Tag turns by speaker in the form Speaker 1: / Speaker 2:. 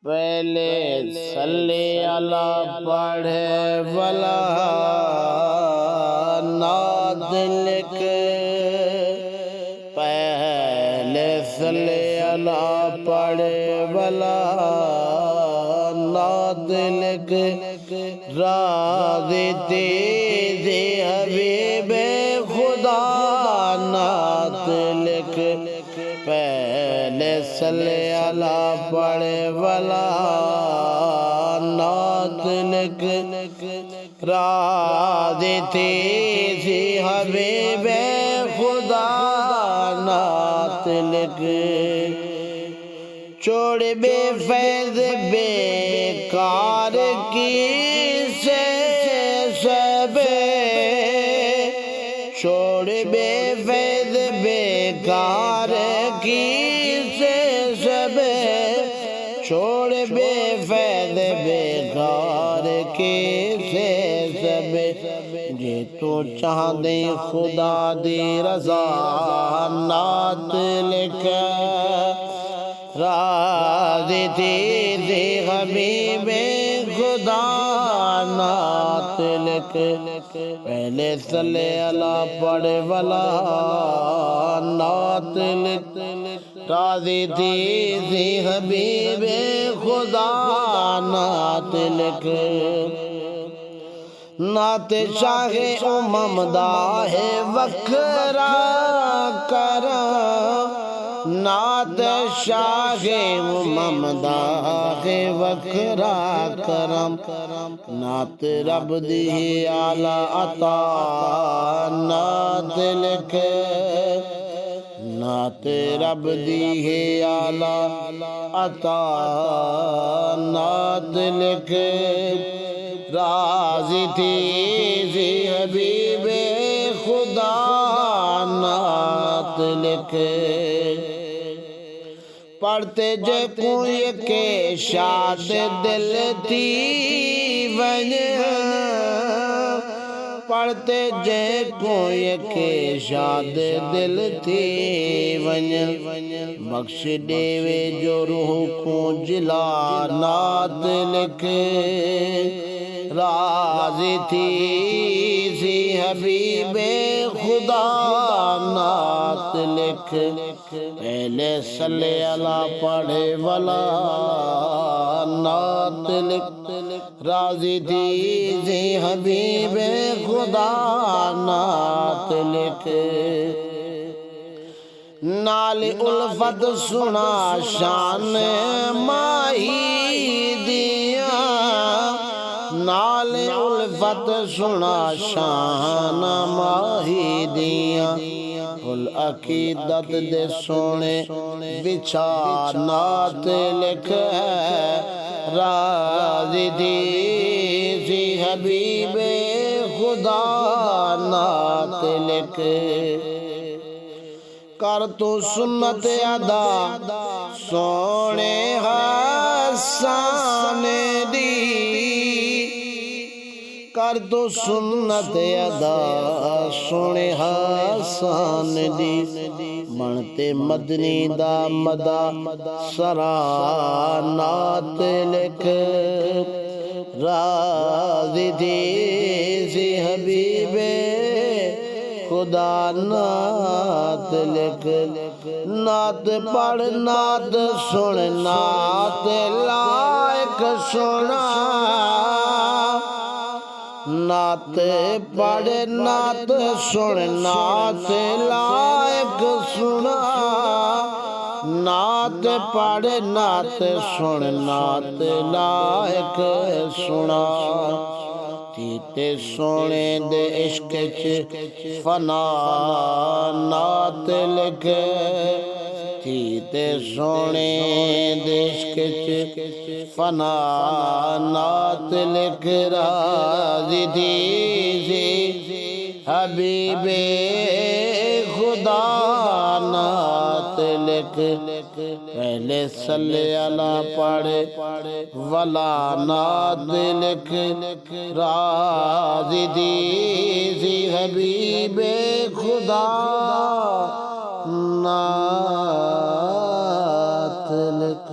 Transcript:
Speaker 1: پہلے صلی اللہ پڑھے والا نعت لکھ، پہلے صلی اللہ پڑھے والا نعت لکھ، راضی تیزی حبیب خدا نعت لکھ، پہلے صلی اللہ پڑھے والا نعت لکھ، راضی تیزی حبیب خدا نعت لکھ، چھوڑ بے فیض بیکار کی سے سب، چھوڑ بے فیض بیکار کی سے سب، چھوڑ بے فیض بیکار کی سے سب، جے تو چاہ دے خدا دی رضا نعت لکھ، راضی تیزی حبیب خدا نعت لکھ، پہلے صلی اللہ پڑھے والا نعت لکھ، راضی تیزی حبیب خدا نعت لکھ، نعت شاہ امم دا ہے وکھرا کرم، نعت شاہ امم دا ہے وکھرا کرم، نعت رب دی اعلیٰ عطا نعت لکھ، نعت رب دی اعلیٰ عطا نعت لکھ، راضی تیزی حبیب خدا نعت لکھ، پڑھتے جے کوئی کے شاد دل تھی ون، پڑھتے جے کوئی کے شاد دل تھی ون، بخش دے وے جو روح کو جلا نعت لکھ، راضی تیزی حبیب خدا نعت لکھ، پہلے صلی اللہ پڑھے والا نعت لکھ، راضی تیزی حبیب خدا نعت لکھ، نال الفت سنا شان ماہی دیا، نال الفت سنا شان ماہی دیا، العقیدت دے سونے بچھا نعت لکھ، راضی تیزی حبیب خدا نعت لکھ، کر تو سنت ادا سونے حسان دی، کر تو سنت ادا سونے حسان دی، بنتے مدنی دا مدا سرا نعت لکھ، راضی تیزی حبیب خدا نعت لکھ، نعت پڑھ نعت سن نعت لائق سنا، نعت پڑھ نعت سن نعت لائق سنا، نعت پڑھ نعت سن نعت لائق سنا، تیتے سونے دے عشق چ فنا نعت لکھ، تیتے سونے دے عشق چ فنا نعت لکھ، راضی تیزی حبیب خدا نعت لکھ، پہلے صلی اللہ پڑھے والا نعت لکھ، راضی تیزی حبیب خدا نعت لکھ۔